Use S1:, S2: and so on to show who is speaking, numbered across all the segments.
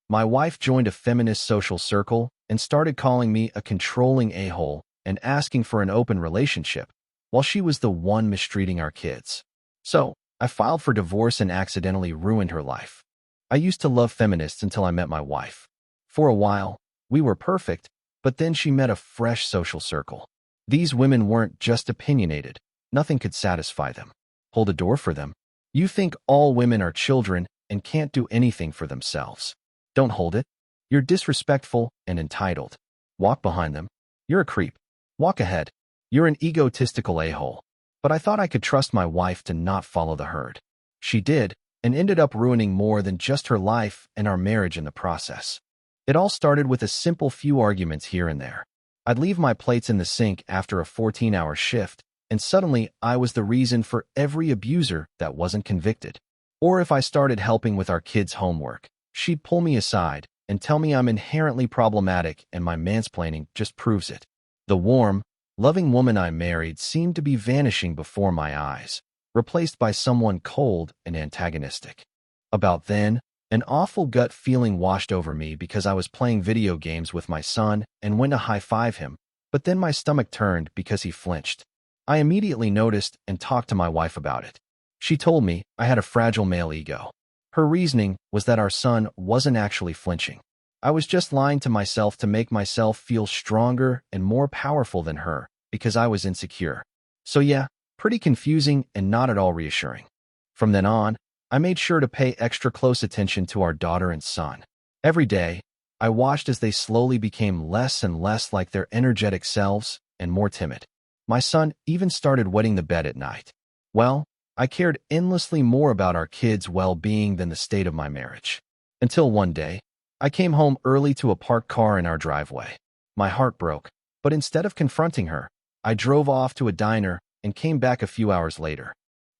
S1: My wife joined a feminist social circle and started calling me a controlling a-hole and asking for an open relationship, while she was the one mistreating our kids. So, I filed for divorce and accidentally ruined her life. I used to love feminists until I met my wife. For a while, we were perfect, but then she met a fresh social circle. These women weren't just opinionated. Nothing could satisfy them. Hold a door for them. You think all women are children and can't do anything for themselves. Don't hold it. You're disrespectful and entitled. Walk behind them. You're a creep. Walk ahead. You're an egotistical a-hole. But I thought I could trust my wife to not follow the herd. She did, and ended up ruining more than just her life and our marriage in the process. It all started with a simple few arguments here and there. I'd leave my plates in the sink after a 14-hour shift, and suddenly I was the reason for every abuser that wasn't convicted. Or if I started helping with our kids' homework, she'd pull me aside and tell me I'm inherently problematic and my mansplaining just proves it. The warm, loving woman I married seemed to be vanishing before my eyes, replaced by someone cold and antagonistic. About then, an awful gut feeling washed over me because I was playing video games with my son and went to high-five him, but then my stomach turned because he flinched. I immediately noticed and talked to my wife about it. She told me I had a fragile male ego. Her reasoning was that our son wasn't actually flinching. I was just lying to myself to make myself feel stronger and more powerful than her because I was insecure. So yeah, pretty confusing and not at all reassuring. From then on, I made sure to pay extra close attention to our daughter and son. Every day, I watched as they slowly became less and less like their energetic selves and more timid. My son even started wetting the bed at night. Well, I cared endlessly more about our kids' well-being than the state of my marriage. Until one day, I came home early to a parked car in our driveway. My heart broke, but instead of confronting her, I drove off to a diner and came back a few hours later.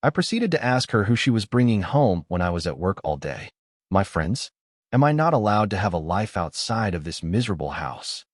S1: I proceeded to ask her who she was bringing home when I was at work all day. My friends? Am I not allowed to have a life outside of this miserable house?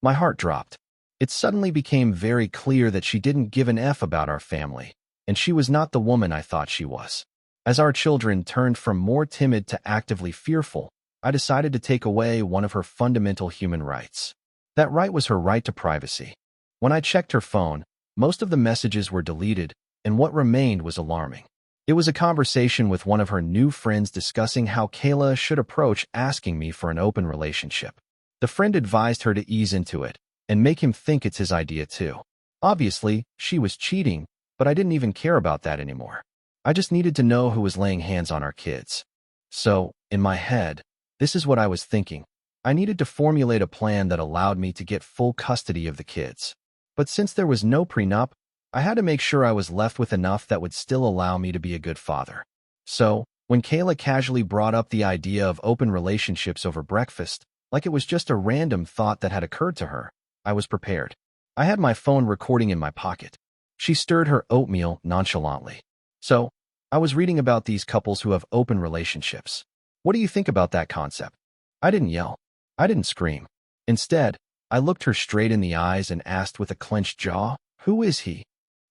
S1: My heart dropped. It suddenly became very clear that she didn't give an F about our family, and she was not the woman I thought she was. As our children turned from more timid to actively fearful, I decided to take away one of her fundamental human rights. That right was her right to privacy. When I checked her phone, most of the messages were deleted, and what remained was alarming. It was a conversation with one of her new friends discussing how Kayla should approach asking me for an open relationship. The friend advised her to ease into it and make him think it's his idea too. Obviously, she was cheating, but I didn't even care about that anymore. I just needed to know who was laying hands on our kids. So, in my head, this is what I was thinking. I needed to formulate a plan that allowed me to get full custody of the kids. But since there was no prenup, I had to make sure I was left with enough that would still allow me to be a good father. So, when Kayla casually brought up the idea of open relationships over breakfast, like it was just a random thought that had occurred to her, I was prepared. I had my phone recording in my pocket. She stirred her oatmeal nonchalantly. So, I was reading about these couples who have open relationships. What do you think about that concept? I didn't yell. I didn't scream. Instead, I looked her straight in the eyes and asked with a clenched jaw, "Who is he?"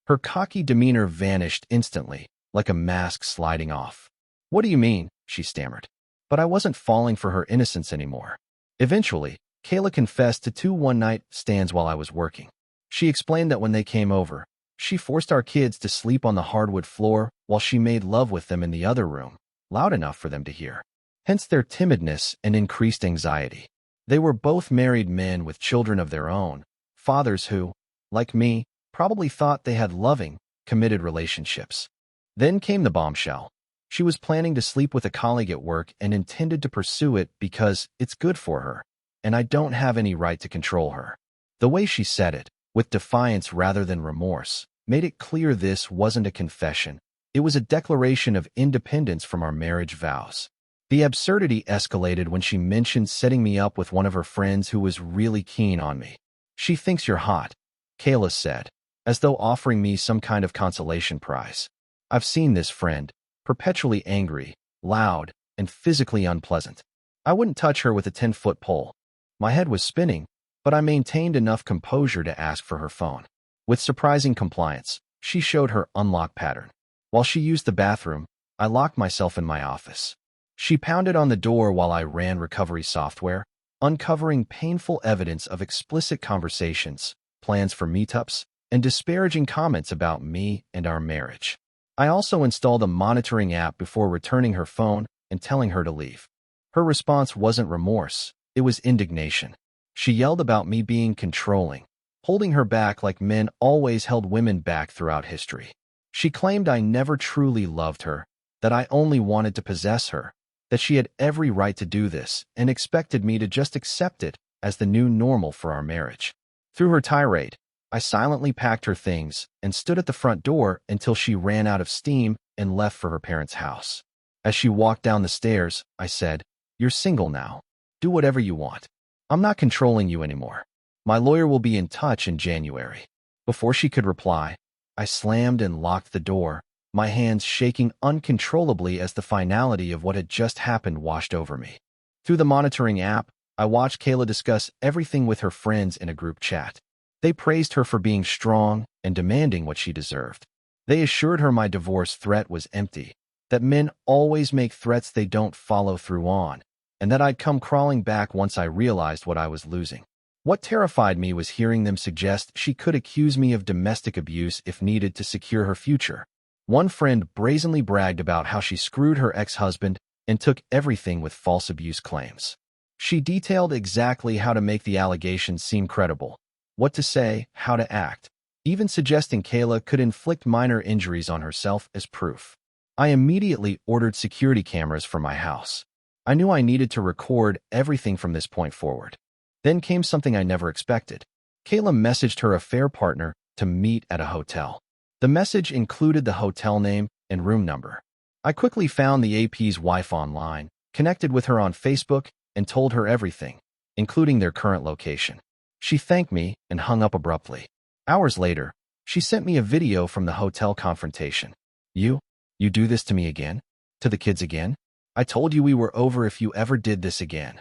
S1: Her cocky demeanor vanished instantly, like a mask sliding off. "What do you mean?" she stammered. But I wasn't falling for her innocence anymore. Eventually, Kayla confessed to 2 one-night stands while I was working. She explained that when they came over, she forced our kids to sleep on the hardwood floor while she made love with them in the other room, loud enough for them to hear. Hence their timidness and increased anxiety. They were both married men with children of their own, fathers who, like me, probably thought they had loving, committed relationships. Then came the bombshell. She was planning to sleep with a colleague at work and intended to pursue it because it's good for her, and I don't have any right to control her. The way she said it, with defiance rather than remorse, made it clear this wasn't a confession. It was a declaration of independence from our marriage vows. The absurdity escalated when she mentioned setting me up with one of her friends who was really keen on me. "She thinks you're hot," Kayla said, as though offering me some kind of consolation prize. I've seen this friend, perpetually angry, loud, and physically unpleasant. I wouldn't touch her with a 10-foot pole. My head was spinning, but I maintained enough composure to ask for her phone. With surprising compliance, she showed her unlock pattern. While she used the bathroom, I locked myself in my office. She pounded on the door while I ran recovery software, uncovering painful evidence of explicit conversations, plans for meetups, and disparaging comments about me and our marriage. I also installed a monitoring app before returning her phone and telling her to leave. Her response wasn't remorse, it was indignation. She yelled about me being controlling, holding her back like men always held women back throughout history. She claimed I never truly loved her, that I only wanted to possess her, that she had every right to do this, and expected me to just accept it as the new normal for our marriage. Through her tirade, I silently packed her things and stood at the front door until she ran out of steam and left for her parents' house. As she walked down the stairs, I said, "You're single now. Do whatever you want. I'm not controlling you anymore. My lawyer will be in touch in January." Before she could reply, I slammed and locked the door, my hands shaking uncontrollably as the finality of what had just happened washed over me. Through the monitoring app, I watched Kayla discuss everything with her friends in a group chat. They praised her for being strong and demanding what she deserved. They assured her my divorce threat was empty, that men always make threats they don't follow through on, and that I'd come crawling back once I realized what I was losing. What terrified me was hearing them suggest she could accuse me of domestic abuse if needed to secure her future. One friend brazenly bragged about how she screwed her ex-husband and took everything with false abuse claims. She detailed exactly how to make the allegations seem credible, what to say, how to act, even suggesting Kayla could inflict minor injuries on herself as proof. I immediately ordered security cameras for my house. I knew I needed to record everything from this point forward. Then came something I never expected. Kayla messaged her affair partner to meet at a hotel. The message included the hotel name and room number. I quickly found the AP's wife online, connected with her on Facebook, and told her everything, including their current location. She thanked me and hung up abruptly. Hours later, she sent me a video from the hotel confrontation. You do this to me again? To the kids again? I told you we were over if you ever did this again."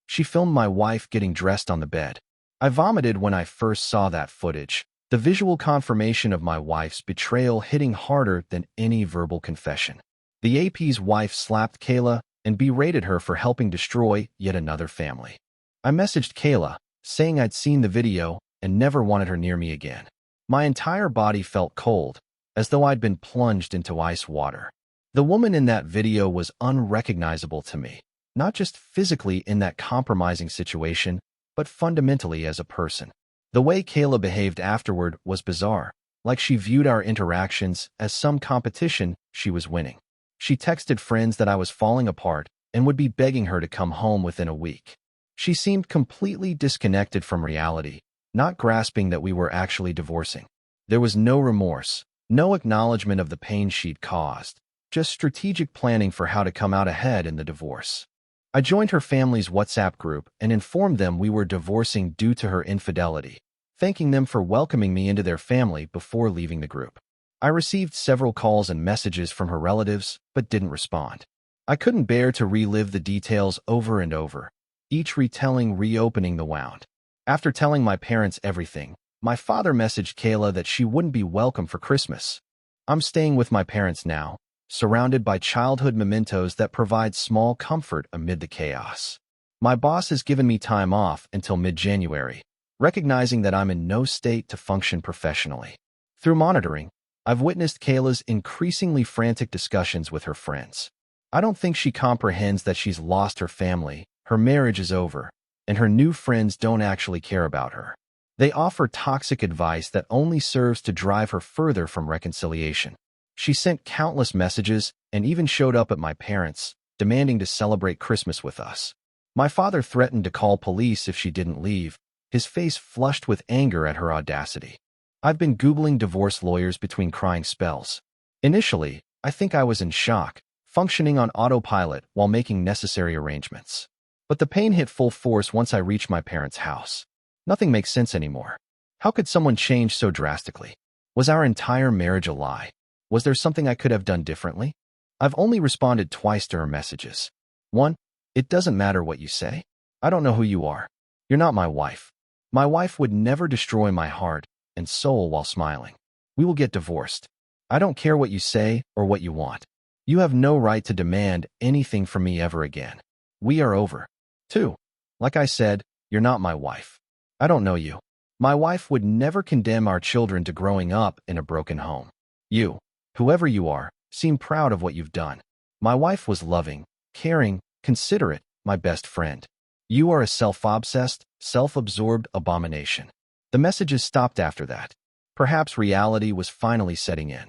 S1: She filmed my wife getting dressed on the bed. I vomited when I first saw that footage, the visual confirmation of my wife's betrayal hitting harder than any verbal confession. The AP's wife slapped Kayla and berated her for helping destroy yet another family. I messaged Kayla, saying I'd seen the video and never wanted her near me again. My entire body felt cold, as though I'd been plunged into ice water. The woman in that video was unrecognizable to me, not just physically in that compromising situation, but fundamentally as a person. The way Kayla behaved afterward was bizarre, like she viewed our interactions as some competition she was winning. She texted friends that I was falling apart and would be begging her to come home within a week. She seemed completely disconnected from reality, not grasping that we were actually divorcing. There was no remorse, no acknowledgement of the pain she'd caused, just strategic planning for how to come out ahead in the divorce. I joined her family's WhatsApp group and informed them we were divorcing due to her infidelity, thanking them for welcoming me into their family before leaving the group. I received several calls and messages from her relatives, but didn't respond. I couldn't bear to relive the details over and over, each retelling reopening the wound. After telling my parents everything, my father messaged Kayla that she wouldn't be welcome for Christmas. I'm staying with my parents now, surrounded by childhood mementos that provide small comfort amid the chaos. My boss has given me time off until mid-January, recognizing that I'm in no state to function professionally. Through monitoring, I've witnessed Kayla's increasingly frantic discussions with her friends. I don't think she comprehends that she's lost her family, her marriage is over, and her new friends don't actually care about her. They offer toxic advice that only serves to drive her further from reconciliation. She sent countless messages and even showed up at my parents', demanding to celebrate Christmas with us. My father threatened to call police if she didn't leave, his face flushed with anger at her audacity. I've been Googling divorce lawyers between crying spells. Initially, I think I was in shock, functioning on autopilot while making necessary arrangements. But the pain hit full force once I reached my parents' house. Nothing makes sense anymore. How could someone change so drastically? Was our entire marriage a lie? Was there something I could have done differently? I've only responded twice to her messages. 1. It doesn't matter what you say. I don't know who you are. You're not my wife. My wife would never destroy my heart and soul while smiling. We will get divorced. I don't care what you say or what you want. You have no right to demand anything from me ever again. We are over. 2. Like I said, you're not my wife. I don't know you. My wife would never condemn our children to growing up in a broken home. You, whoever you are, seem proud of what you've done. My wife was loving, caring, considerate, my best friend. You are a self-obsessed, self-absorbed abomination. The messages stopped after that. Perhaps reality was finally setting in.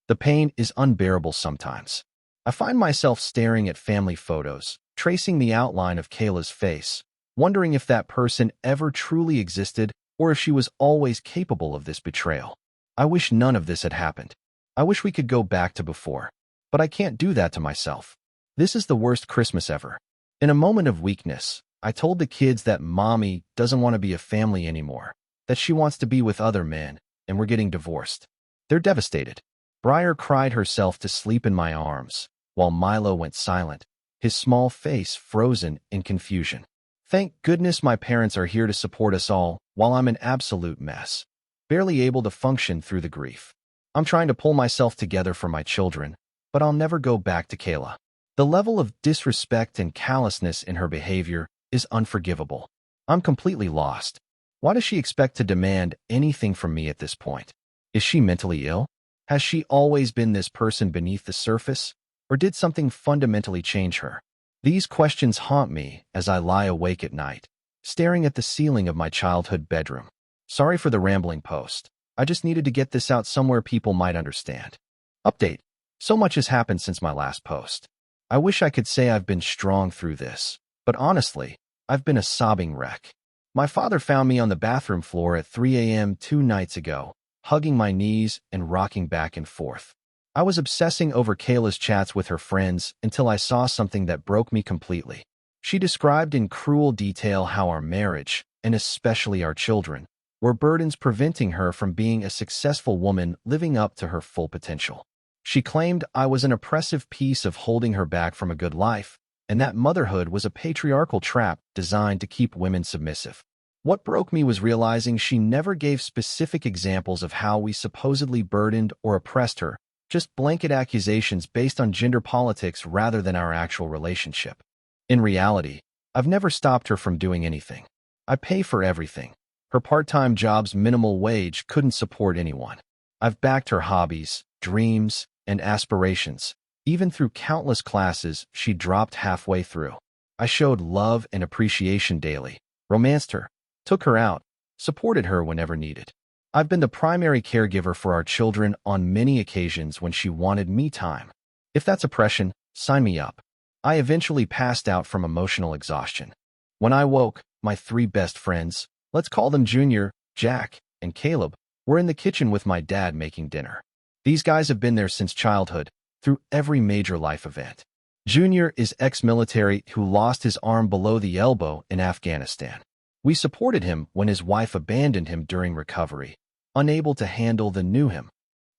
S1: The pain is unbearable sometimes. I find myself staring at family photos, tracing the outline of Kayla's face, wondering if that person ever truly existed or if she was always capable of this betrayal. I wish none of this had happened. I wish we could go back to before. But I can't do that to myself. This is the worst Christmas ever. In a moment of weakness, I told the kids that Mommy doesn't want to be a family anymore, that she wants to be with other men, and we're getting divorced. They're devastated. Briar cried herself to sleep in my arms, while Milo went silent, his small face frozen in confusion. Thank goodness my parents are here to support us all while I'm an absolute mess, barely able to function through the grief. I'm trying to pull myself together for my children, but I'll never go back to Kayla. The level of disrespect and callousness in her behavior is unforgivable. I'm completely lost. Why does she expect to demand anything from me at this point? Is she mentally ill? Has she always been this person beneath the surface? Or did something fundamentally change her? These questions haunt me as I lie awake at night, staring at the ceiling of my childhood bedroom. Sorry for the rambling post. I just needed to get this out somewhere people might understand. Update. So much has happened since my last post. I wish I could say I've been strong through this, but honestly, I've been a sobbing wreck. My father found me on the bathroom floor at 3 a.m. 2 nights ago, hugging my knees and rocking back and forth. I was obsessing over Kayla's chats with her friends until I saw something that broke me completely. She described in cruel detail how our marriage, and especially our children, were burdens preventing her from being a successful woman living up to her full potential. She claimed I was an oppressive piece of holding her back from a good life, and that motherhood was a patriarchal trap designed to keep women submissive. What broke me was realizing she never gave specific examples of how we supposedly burdened or oppressed her, just blanket accusations based on gender politics rather than our actual relationship. In reality, I've never stopped her from doing anything. I pay for everything. Her part-time job's minimal wage couldn't support anyone. I've backed her hobbies, dreams, and aspirations, even through countless classes she dropped halfway through. I showed love and appreciation daily, romanced her, took her out, supported her whenever needed. I've been the primary caregiver for our children on many occasions when she wanted me time. If that's oppression, sign me up. I eventually passed out from emotional exhaustion. When I woke, my 3 best friends, let's call them Junior, Jack, and Caleb, were in the kitchen with my dad making dinner. These guys have been there since childhood, through every major life event. Junior is ex-military who lost his arm below the elbow in Afghanistan. We supported him when his wife abandoned him during recovery, unable to handle the new him.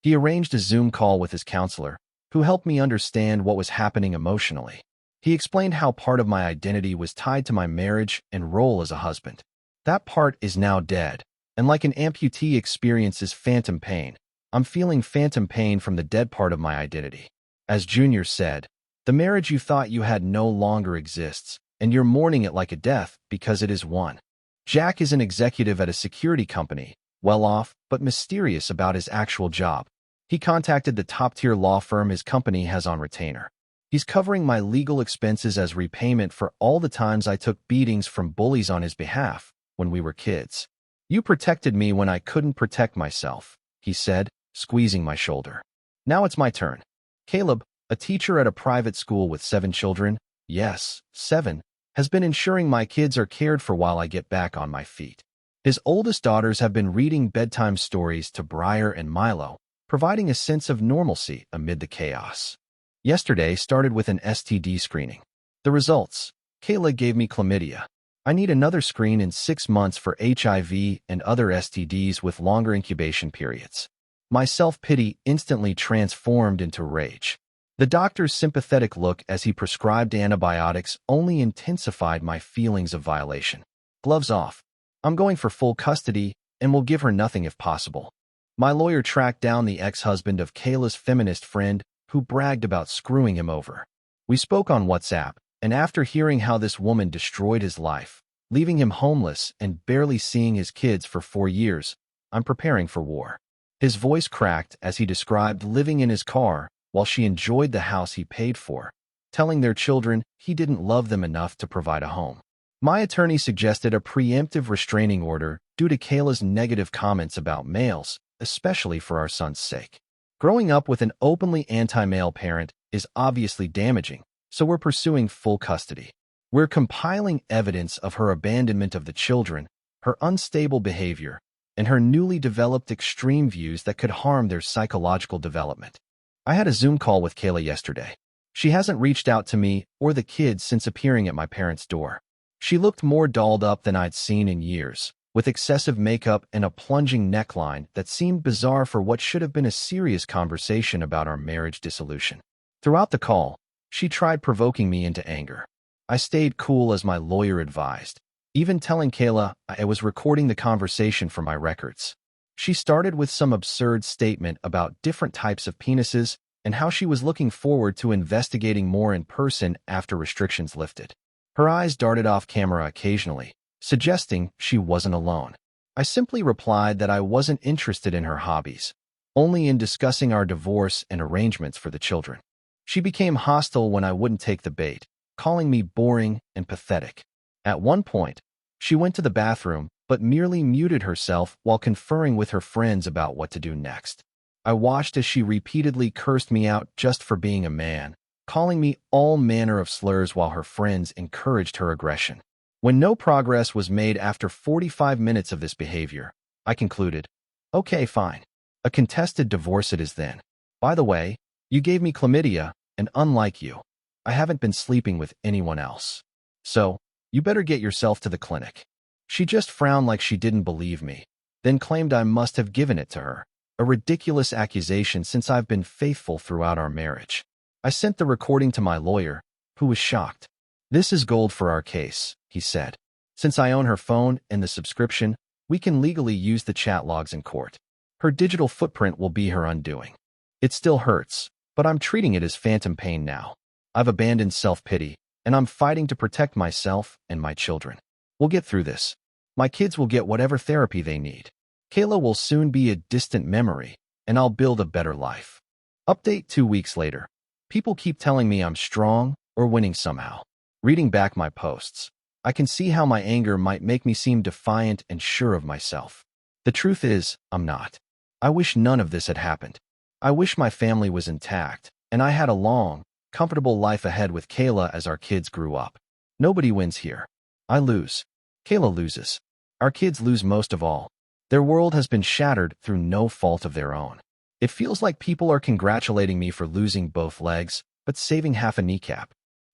S1: He arranged a Zoom call with his counselor, who helped me understand what was happening emotionally. He explained how part of my identity was tied to my marriage and role as a husband. That part is now dead, and like an amputee experiences phantom pain, I'm feeling phantom pain from the dead part of my identity. As Junior said, the marriage you thought you had no longer exists, and you're mourning it like a death because it is one. Jack is an executive at a security company, well off but mysterious about his actual job. He contacted the top-tier law firm his company has on retainer. He's covering my legal expenses as repayment for all the times I took beatings from bullies on his behalf when we were kids. You protected me when I couldn't protect myself, he said, squeezing my shoulder. Now it's my turn. Caleb, a teacher at a private school with 7 children, yes, 7, has been ensuring my kids are cared for while I get back on my feet. His oldest daughters have been reading bedtime stories to Briar and Milo, providing a sense of normalcy amid the chaos. Yesterday started with an STD screening. The results: Kayla gave me chlamydia. I need another screen in 6 months for HIV and other STDs with longer incubation periods. My self-pity instantly transformed into rage. The doctor's sympathetic look as he prescribed antibiotics only intensified my feelings of violation. Gloves off. I'm going for full custody and will give her nothing if possible. My lawyer tracked down the ex-husband of Kayla's feminist friend, who bragged about screwing him over. We spoke on WhatsApp, and after hearing how this woman destroyed his life, leaving him homeless and barely seeing his kids for 4 years, I'm preparing for war. His voice cracked as he described living in his car while she enjoyed the house he paid for, telling their children he didn't love them enough to provide a home. My attorney suggested a preemptive restraining order due to Kayla's negative comments about males, especially for our son's sake. Growing up with an openly anti-male parent is obviously damaging, so we're pursuing full custody. We're compiling evidence of her abandonment of the children, her unstable behavior, and her newly developed extreme views that could harm their psychological development. I had a Zoom call with Kayla yesterday. She hasn't reached out to me or the kids since appearing at my parents' door. She looked more dolled up than I'd seen in years, with excessive makeup and a plunging neckline that seemed bizarre for what should have been a serious conversation about our marriage dissolution. Throughout the call, she tried provoking me into anger. I stayed cool as my lawyer advised, even telling Kayla I was recording the conversation for my records. She started with some absurd statement about different types of penises and how she was looking forward to investigating more in person after restrictions lifted. Her eyes darted off camera occasionally, suggesting she wasn't alone. I simply replied that I wasn't interested in her hobbies, only in discussing our divorce and arrangements for the children. She became hostile when I wouldn't take the bait, calling me boring and pathetic. At one point, she went to the bathroom but merely muted herself while conferring with her friends about what to do next. I watched as she repeatedly cursed me out just for being a man, calling me all manner of slurs while her friends encouraged her aggression. When no progress was made after 45 minutes of this behavior, I concluded, okay, fine. A contested divorce it is then. By the way, you gave me chlamydia, and unlike you, I haven't been sleeping with anyone else. So, you better get yourself to the clinic. She just frowned like she didn't believe me, then claimed I must have given it to her, a ridiculous accusation since I've been faithful throughout our marriage. I sent the recording to my lawyer, who was shocked. This is gold for our case, he said. Since I own her phone and the subscription, we can legally use the chat logs in court. Her digital footprint will be her undoing. It still hurts, but I'm treating it as phantom pain now. I've abandoned self-pity, and I'm fighting to protect myself and my children. We'll get through this. My kids will get whatever therapy they need. Kayla will soon be a distant memory, and I'll build a better life. Update 2 weeks later. People keep telling me I'm strong or winning somehow. Reading back my posts, I can see how my anger might make me seem defiant and sure of myself. The truth is, I'm not. I wish none of this had happened. I wish my family was intact, and I had a long, comfortable life ahead with Kayla as our kids grew up. Nobody wins here. I lose. Kayla loses. Our kids lose most of all. Their world has been shattered through no fault of their own. It feels like people are congratulating me for losing both legs, but saving half a kneecap.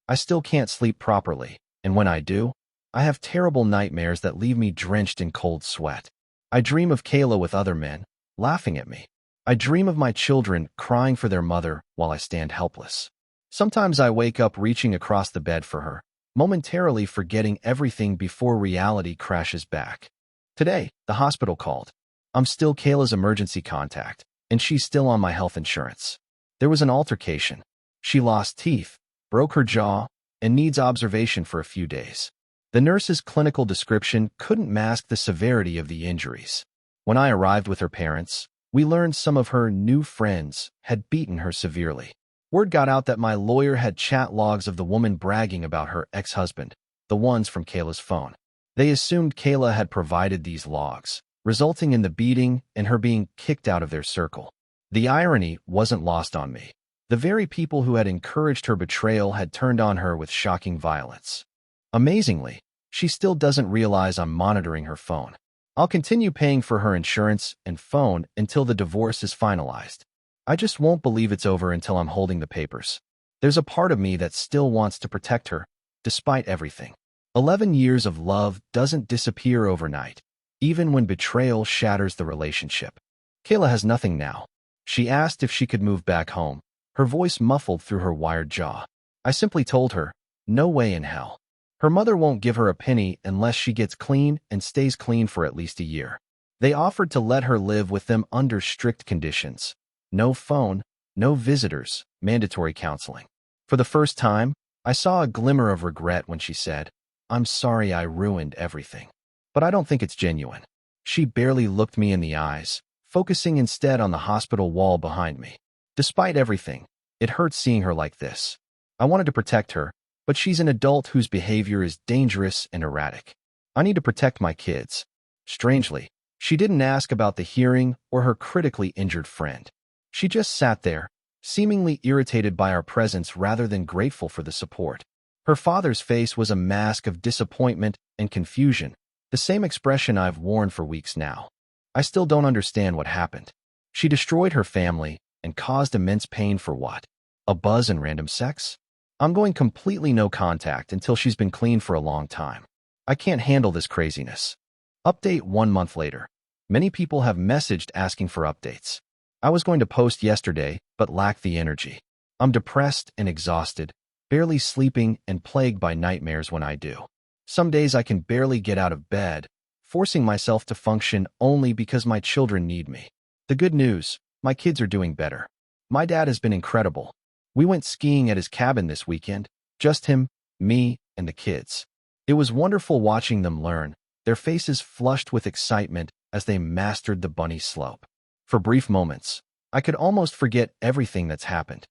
S1: I still can't sleep properly, and when I do, I have terrible nightmares that leave me drenched in cold sweat. I dream of Kayla with other men, laughing at me. I dream of my children crying for their mother while I stand helpless. Sometimes I wake up reaching across the bed for her, momentarily forgetting everything before reality crashes back. Today, the hospital called. I'm still Kayla's emergency contact, and she's still on my health insurance. There was an altercation. She lost teeth, broke her jaw, and needs observation for a few days. The nurse's clinical description couldn't mask the severity of the injuries. When I arrived with her parents, we learned some of her new friends had beaten her severely. Word got out that my lawyer had chat logs of the woman bragging about her ex-husband, the ones from Kayla's phone. They assumed Kayla had provided these logs, resulting in the beating and her being kicked out of their circle. The irony wasn't lost on me. The very people who had encouraged her betrayal had turned on her with shocking violence. Amazingly, she still doesn't realize I'm monitoring her phone. I'll continue paying for her insurance and phone until the divorce is finalized. I just won't believe it's over until I'm holding the papers. There's a part of me that still wants to protect her, despite everything. 11 years of love doesn't disappear overnight, even when betrayal shatters the relationship. Kayla has nothing now. She asked if she could move back home, her voice muffled through her wired jaw. I simply told her, no way in hell. Her mother won't give her a penny unless she gets clean and stays clean for at least a year. They offered to let her live with them under strict conditions. No phone, no visitors, mandatory counseling. For the first time, I saw a glimmer of regret when she said, "I'm sorry I ruined everything." But I don't think it's genuine. She barely looked me in the eyes, focusing instead on the hospital wall behind me. Despite everything, it hurts seeing her like this. I wanted to protect her, but she's an adult whose behavior is dangerous and erratic. I need to protect my kids. Strangely, she didn't ask about the hearing or her critically injured friend. She just sat there, seemingly irritated by our presence rather than grateful for the support. Her father's face was a mask of disappointment and confusion, the same expression I've worn for weeks now. I still don't understand what happened. She destroyed her family and caused immense pain for what? A buzz and random sex? I'm going completely no contact until she's been clean for a long time. I can't handle this craziness. Update 1 month later. Many people have messaged asking for updates. I was going to post yesterday, but lacked the energy. I'm depressed and exhausted, barely sleeping and plagued by nightmares when I do. Some days I can barely get out of bed, forcing myself to function only because my children need me. The good news, my kids are doing better. My dad has been incredible. We went skiing at his cabin this weekend, just him, me, and the kids. It was wonderful watching them learn, their faces flushed with excitement as they mastered the bunny slope. For brief moments, I could almost forget everything that's happened.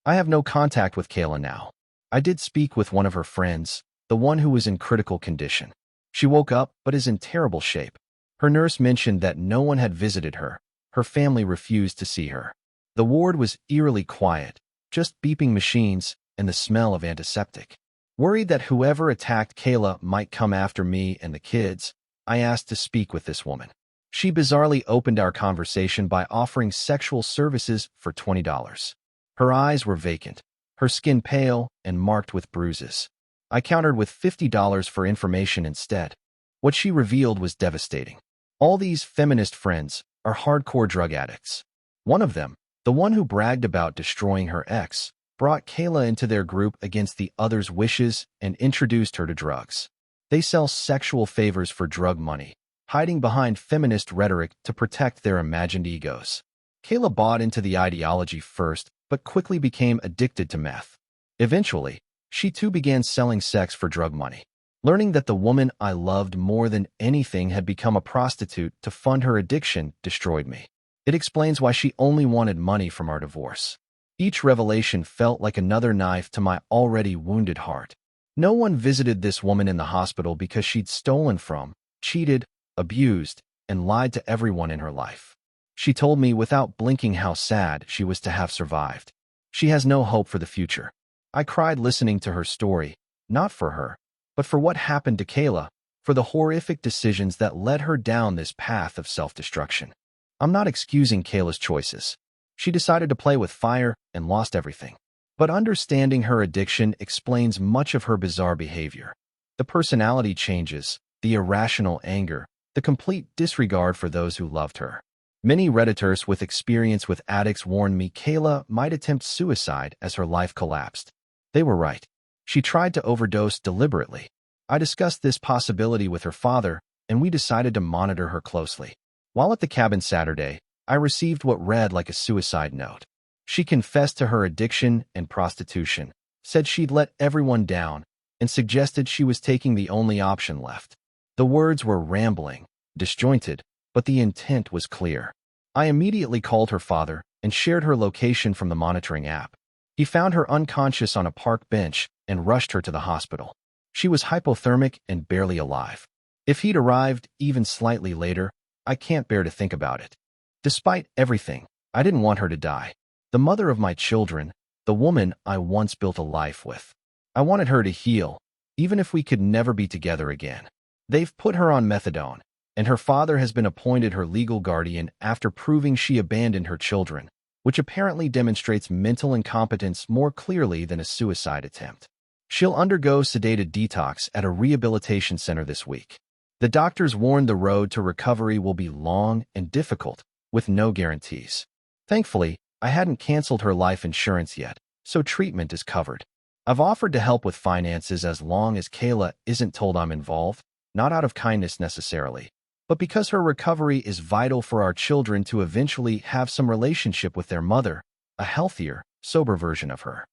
S1: I have no contact with Kayla now. I did speak with one of her friends, the one who was in critical condition. She woke up but is in terrible shape. Her nurse mentioned that no one had visited her. Her family refused to see her. The ward was eerily quiet, just beeping machines and the smell of antiseptic. Worried that whoever attacked Kayla might come after me and the kids, I asked to speak with this woman. She bizarrely opened our conversation by offering sexual services for $20. Her eyes were vacant, her skin pale and marked with bruises. I countered with $50 for information instead. What she revealed was devastating. All these feminist friends are hardcore drug addicts. One of them, the one who bragged about destroying her ex, brought Kayla into their group against the other's wishes and introduced her to drugs. They sell sexual favors for drug money, hiding behind feminist rhetoric to protect their imagined egos. Kayla bought into the ideology first, but quickly became addicted to meth. Eventually, she too began selling sex for drug money. Learning that the woman I loved more than anything had become a prostitute to fund her addiction destroyed me. It explains why she only wanted money from our divorce. Each revelation felt like another knife to my already wounded heart. No one visited this woman in the hospital because she'd stolen from, cheated, abused, and lied to everyone in her life. She told me without blinking how sad she was to have survived. She has no hope for the future. I cried listening to her story, not for her, but for what happened to Kayla, for the horrific decisions that led her down this path of self-destruction. I'm not excusing Kayla's choices. She decided to play with fire and lost everything. But understanding her addiction explains much of her bizarre behavior. The personality changes, the irrational anger, the complete disregard for those who loved her. Many Redditors with experience with addicts warned me Kayla might attempt suicide as her life collapsed. They were right. She tried to overdose deliberately. I discussed this possibility with her father, and we decided to monitor her closely. While at the cabin Saturday, I received what read like a suicide note. She confessed to her addiction and prostitution, said she'd let everyone down, and suggested she was taking the only option left. The words were rambling, disjointed, but the intent was clear. I immediately called her father and shared her location from the monitoring app. He found her unconscious on a park bench and rushed her to the hospital. She was hypothermic and barely alive. If he'd arrived even slightly later, I can't bear to think about it. Despite everything, I didn't want her to die. The mother of my children, the woman I once built a life with. I wanted her to heal, even if we could never be together again. They've put her on methadone, and her father has been appointed her legal guardian after proving she abandoned her children, which apparently demonstrates mental incompetence more clearly than a suicide attempt. She'll undergo sedated detox at a rehabilitation center this week. The doctors warned the road to recovery will be long and difficult, with no guarantees. Thankfully, I hadn't canceled her life insurance yet, so treatment is covered. I've offered to help with finances as long as Kayla isn't told I'm involved, not out of kindness necessarily, but because her recovery is vital for our children to eventually have some relationship with their mother. a healthier, sober version of her.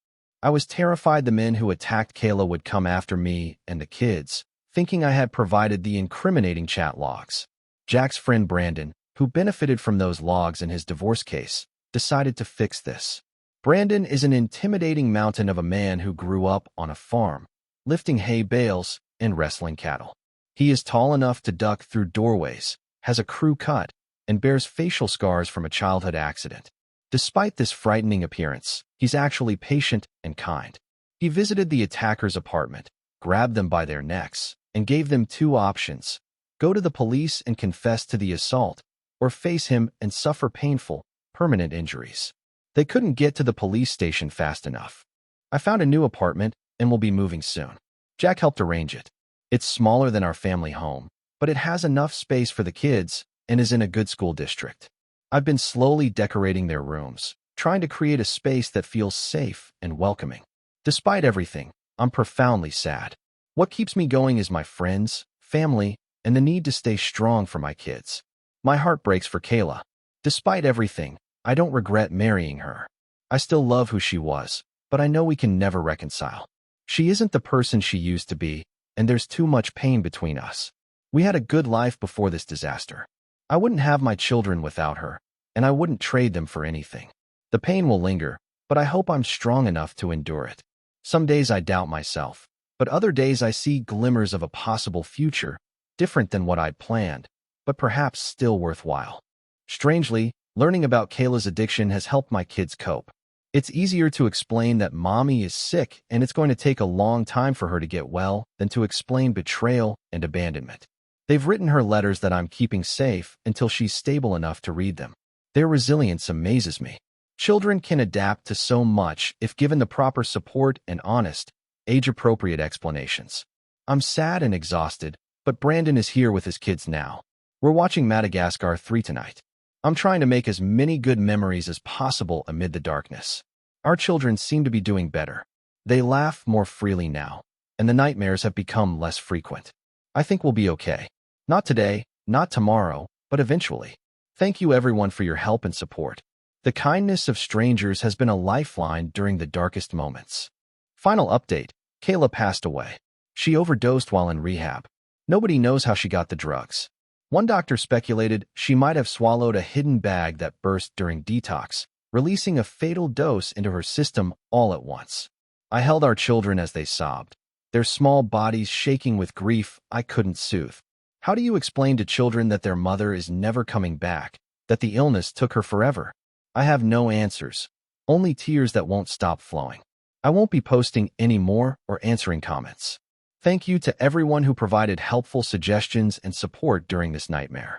S1: I was terrified the men who attacked Kayla would come after me and the kids, thinking I had provided the incriminating chat logs. Jack's friend Brandon, who benefited from those logs in his divorce case, decided to fix this. Brandon is an intimidating mountain of a man who grew up on a farm, lifting hay bales and wrestling cattle. He is tall enough to duck through doorways, has a crew cut, and bears facial scars from a childhood accident. Despite this frightening appearance, he's actually patient and kind. He visited the attacker's apartment, grabbed them by their necks, and gave them two options: go to the police and confess to the assault, or face him and suffer painful, permanent injuries. They couldn't get to the police station fast enough. I found a new apartment and will be moving soon. Jack helped arrange it. It's smaller than our family home, but it has enough space for the kids and is in a good school district. I've been slowly decorating their rooms, trying to create a space that feels safe and welcoming. Despite everything, I'm profoundly sad. What keeps me going is my friends, family, and the need to stay strong for my kids. My heart breaks for Kayla. Despite everything, I don't regret marrying her. I still love who she was, but I know we can never reconcile. She isn't the person she used to be, and there's too much pain between us. We had a good life before this disaster. I wouldn't have my children without her, and I wouldn't trade them for anything. The pain will linger, but I hope I'm strong enough to endure it. Some days I doubt myself, but other days I see glimmers of a possible future, different than what I'd planned, but perhaps still worthwhile. Strangely, learning about Kayla's addiction has helped my kids cope. It's easier to explain that mommy is sick and it's going to take a long time for her to get well than to explain betrayal and abandonment. They've written her letters that I'm keeping safe until she's stable enough to read them. Their resilience amazes me. Children can adapt to so much if given the proper support and honest, age-appropriate explanations. I'm sad and exhausted, but Brandon is here with his kids now. We're watching Madagascar 3 tonight. I'm trying to make as many good memories as possible amid the darkness. Our children seem to be doing better. They laugh more freely now, and the nightmares have become less frequent. I think we'll be okay. Not today, not tomorrow, but eventually. Thank you everyone for your help and support. The kindness of strangers has been a lifeline during the darkest moments. Final update: Kayla passed away. She overdosed while in rehab. Nobody knows how she got the drugs. One doctor speculated she might have swallowed a hidden bag that burst during detox, releasing a fatal dose into her system all at once. I held our children as they sobbed, their small bodies shaking with grief I couldn't soothe. How do you explain to children that their mother is never coming back, that the illness took her forever? I have no answers, only tears that won't stop flowing. I won't be posting any more or answering comments. Thank you to everyone who provided helpful suggestions and support during this nightmare.